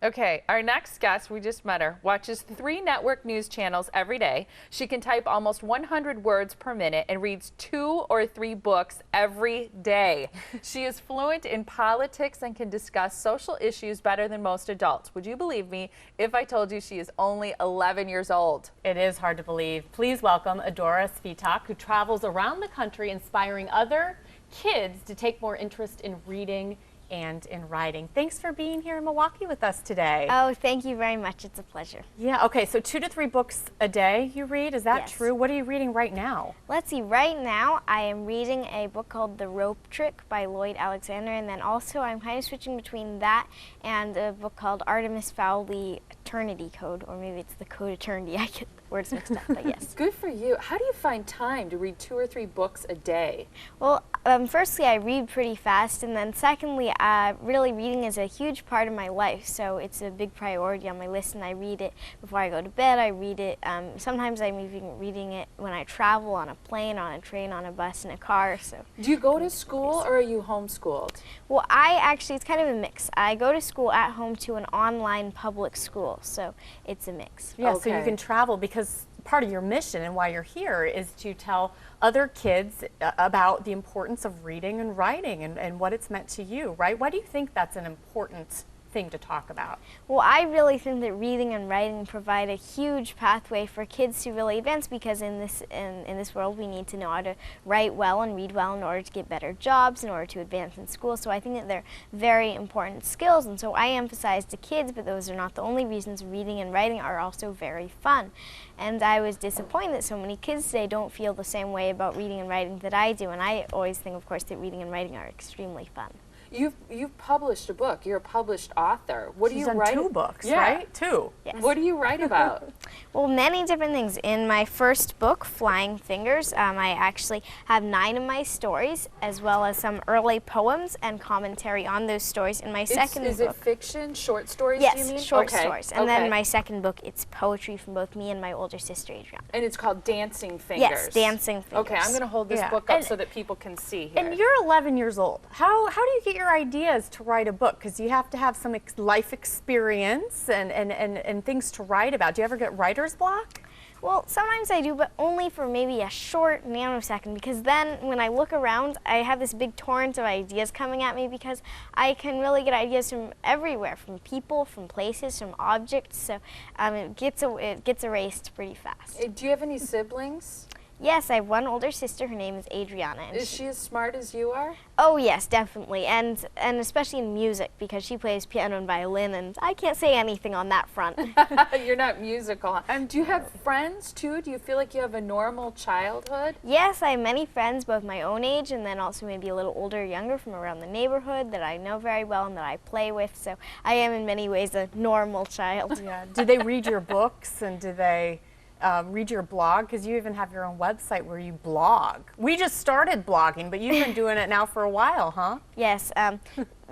Okay, our next guest, we just met her, watches 3 network news channels every day. She can type almost 100 words per minute and reads 2 or 3 books every day. She is fluent in politics and can discuss social issues better than most adults. Would you believe me if I told you she is only 11 years old? It is hard to believe. Please welcome Adora Svitak, who travels around the country inspiring other kids to take more interest in reading and in writing. Thanks for being here in Milwaukee with us today. Oh, thank you very much. It's a pleasure. Yeah, okay, so 2 to 3 books a day you read, is that Yes. true? What are you reading right now? Let's see, right now I am reading a book called The Rope Trick by Lloyd Alexander, and then also I'm kind of switching between that and a book called Artemis Fowl, The Eternity Code, or maybe it's The Code Eternity. I get the words mixed up, but yes. Good for you. How do you find time to read 2 or 3 books a day? Well, firstly, I read pretty fast, and then secondly, really reading is a huge part of my life, so it's a big priority on my list, and I read it before I go to bed. I read it, sometimes I'm even reading it when I travel on a plane, on a train, on a bus, in a car. So. Do you go to school or are you homeschooled? Well, it's kind of a mix. I go to school at home to an online public school, so it's a mix. Yeah, so you Okay. can travel because part of your mission and why you're here is to tell other kids about the importance of reading and writing and what it's meant to you, right? Why do you think that's an important thing to talk about? Well, I really think that reading and writing provide a huge pathway for kids to really advance, because in this world we need to know how to write well and read well in order to get better jobs, in order to advance in school. So I think that they're very important skills, and so I emphasize to kids, but those are not the only reasons. Reading and writing are also very fun. And I was disappointed that so many kids today don't feel the same way about reading and writing that I do, and I always think, of course, that reading and writing are extremely fun. You've published a book. You're a published author. What do She's you done write? 2 books, Yeah. right? 2. Yes. What do you write about? Well, many different things. In my first book, Flying Fingers, I actually have 9 of my stories, as well as some early poems and commentary on those stories. In my second Is book, it fiction, short stories, do you mean? yes, short Okay. stories. And Okay. then my second book, it's poetry from both me and my older sister, Adriana. And it's called Dancing Fingers. Yes, Dancing Fingers. Okay, I'm going to hold this Yeah. book up And- so that people can see here. And you're 11 years old. How do you get your ideas to write a book? Because you have to have some life experience and things to write about. Do you ever get writer's block? Well, sometimes I do, but only for maybe a short nanosecond, because then when I look around, I have this big torrent of ideas coming at me, because I can really get ideas from everywhere, from people, from places, from objects, so it gets erased pretty fast. Do you have any siblings? Yes, I have one older sister. Her name is Adriana. And Is she as smart as you are? Oh yes, definitely, and especially in music, because she plays piano and violin, and I can't say anything on that front. You're not musical. And do you have friends too? Do you feel like you have a normal childhood? Yes, I have many friends, both my own age and then also maybe a little older or younger, from around the neighborhood that I know very well and that I play with, so I am in many ways a normal child. Yeah. Do they read your books, and do they read your blog? Because you even have your own website where you blog. We just started blogging, but you've been doing it now for a while, huh? Yes,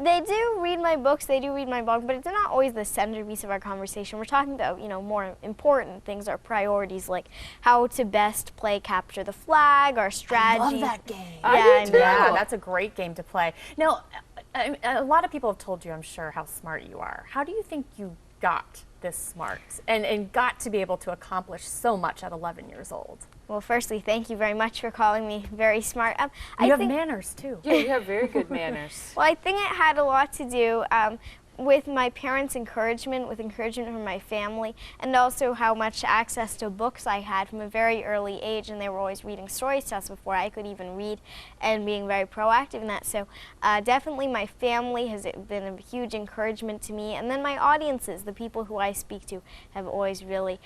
they do read my books, they do read my blog, but it's not always the centerpiece of our conversation. We're talking about, more important things, our priorities, like how to best play Capture the Flag, our strategy. I love that game. I do too. Yeah, that's a great game to play. Now, a lot of people have told you, I'm sure, how smart you are. How do you think you got this smart and got to be able to accomplish so much at 11 years old? Well, firstly, thank you very much for calling me very smart. You have manners, too. Yeah, you have very good manners. Well, I think it had a lot to do with my parents' encouragement, with encouragement from my family, and also how much access to books I had from a very early age, and they were always reading stories to us before I could even read, and being very proactive in that. So definitely my family has been a huge encouragement to me, and then my audiences, the people who I speak to, have always really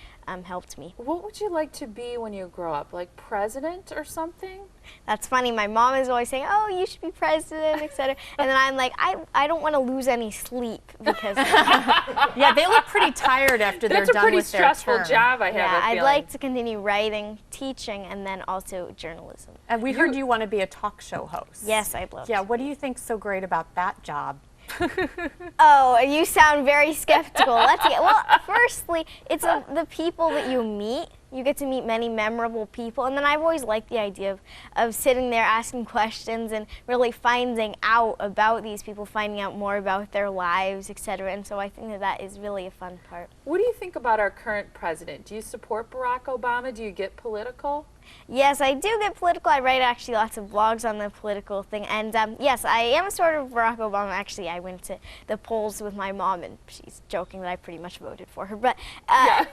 helped me. What would you like to be when you grow up? Like president or something? That's funny. My mom is always saying, "Oh, you should be president," etc. And then I'm like, I don't want to lose any sleep, because Yeah, they look pretty tired after they're That's a done pretty with their stressful term. job, I have yeah, a I'd feeling. like to continue writing, teaching, and then also journalism. And we heard you want to be a talk show host. Yes, I'd love Yeah, to. what do you think's so great about that job? Oh, you sound very skeptical. Let's get, well, firstly, it's the people that you meet, you get to meet many memorable people. And then I've always liked the idea of sitting there asking questions and really finding out about these people, finding out more about their lives, etc. And so I think that that is really a fun part. What do you think about our current president? Do you support Barack Obama? Do you get political? Yes, I do get political. I write actually lots of blogs on the political thing. And yes, I am a sort of Barack Obama. Actually, I went to the polls with my mom, and she's joking that I pretty much voted for her. But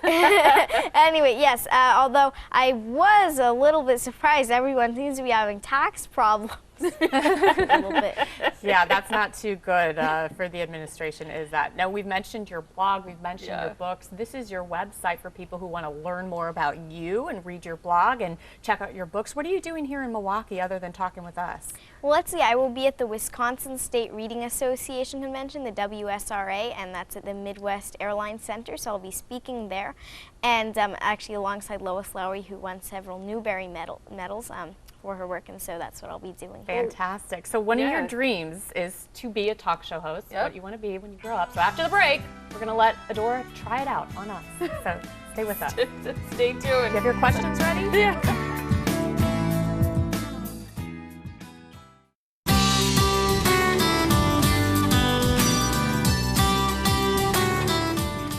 anyway, yes, although I was a little bit surprised, everyone seems to be having tax problems. A little bit. Yeah, that's not too good for the administration, is that? Now, we've mentioned your blog, we've mentioned your books. This is your website for people who want to learn more about you and read your blog and check out your books. What are you doing here in Milwaukee other than talking with us? Well, let's see. I will be at the Wisconsin State Reading Association Convention, the WSRA, and that's at the Midwest Airlines Center, so I'll be speaking there. And actually alongside Lois Lowry, who won several Newbery medals for her work, and so that's what I'll be doing. Fantastic. So one of your dreams is to be a talk show host, what you want to be when you grow up. So after the break, we're going to let Adora try it out on us. So stay with us. Stay tuned. You have your questions ready? Yeah.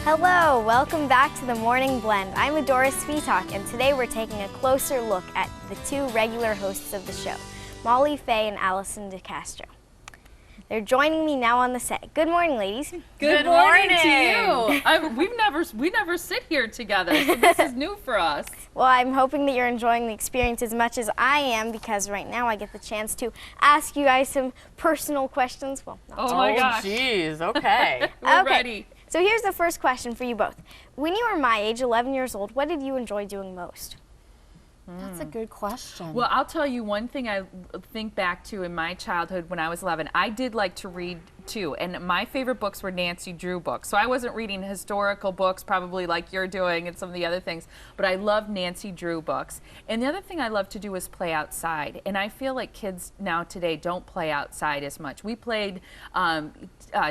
Hello, welcome back to the Morning Blend. I'm Adora Svitak, and today we're taking a closer look at the two regular hosts of the show, Molly Fay and Allison DeCastro. They're joining me now on the set. Good morning, ladies. Good morning to you. We never sit here together, so this is new for us. Well, I'm hoping that you're enjoying the experience as much as I am, because right now I get the chance to ask you guys some personal questions. Well, not Oh my gosh. Geez, okay. We're ready. So here's the first question for you both. When you were my age, 11 years old, what did you enjoy doing most? That's a good question. Well, I'll tell you one thing I think back to in my childhood when I was 11. I did like to read too, and my favorite books were Nancy Drew books. So I wasn't reading historical books probably like you're doing and some of the other things, but I loved Nancy Drew books. And the other thing I loved to do was play outside, and I feel like kids now today don't play outside as much. We played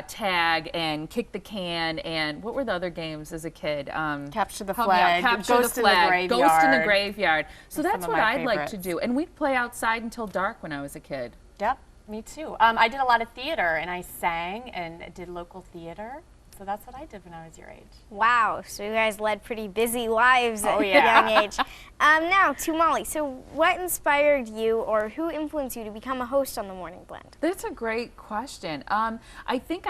tag and kick the can, and what were the other games as a kid? Capture the Help me out. flag, Capture Ghost the in the flag, Graveyard. Ghost in the Graveyard. So Some that's of what my I'd like to favorites. do. And we'd play outside until dark when I was a kid. Yep, me too. I did a lot of theater, and I sang and did local theater. So that's what I did when I was your age. Wow, so you guys led pretty busy lives at Oh, a yeah. young age. Now, to Molly, so what inspired you, or who influenced you to become a host on the Morning Blend? That's a great question. I think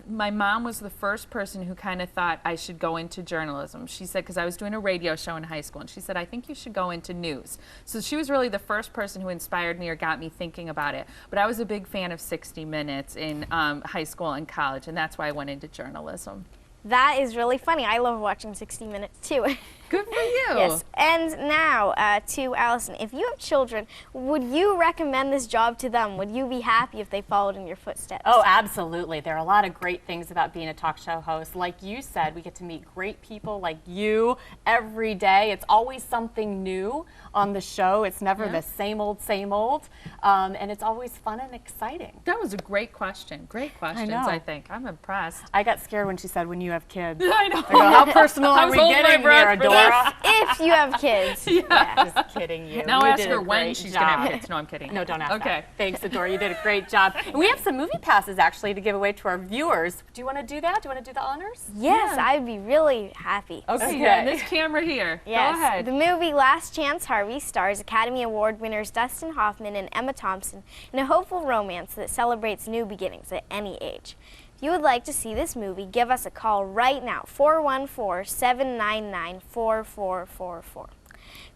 my mom was the first person who kind of thought I should go into journalism. She said, because I was doing a radio show in high school, and she said, I think you should go into news. So she was really the first person who inspired me or got me thinking about it. But I was a big fan of 60 Minutes in high school and college, and that's why I went into journalism. That is really funny. I love watching 60 Minutes too. Good for you. Yes. And now to Allison, if you have children, would you recommend this job to them? Would you be happy if they followed in your footsteps? Oh, absolutely. There are a lot of great things about being a talk show host. Like you said, we get to meet great people like you every day. It's always something new on the show. It's never the same old, and it's always fun and exciting. That was a great question. Great questions, know. I think. I'm impressed. I got scared when she said, when you have kids. I know. I go, how personal I are was we holding my getting breath here, for this. Adora? If you have kids. Yeah. Just kidding you. Now You ask did her a when great she's going to have job. kids. No, I'm kidding. No, don't ask Okay. that. Thanks, Adora. You did a great job. And we have some movie passes, actually, to give away to our viewers. Do you want to do that? Do you want to do the honors? Yes, I'd be really happy. Okay, yeah, this camera here. Yes. Go ahead. The movie Last Chance Harvey stars Academy Award winners Dustin Hoffman and Emma Thompson in a hopeful romance that celebrates new beginnings at any age. If you would like to see this movie, give us a call right now, 414-799-4444.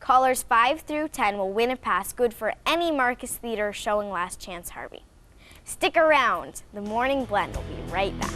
Callers 5 through 10 will win a pass good for any Marcus Theater showing Last Chance Harvey. Stick around. The Morning Blend will be right back.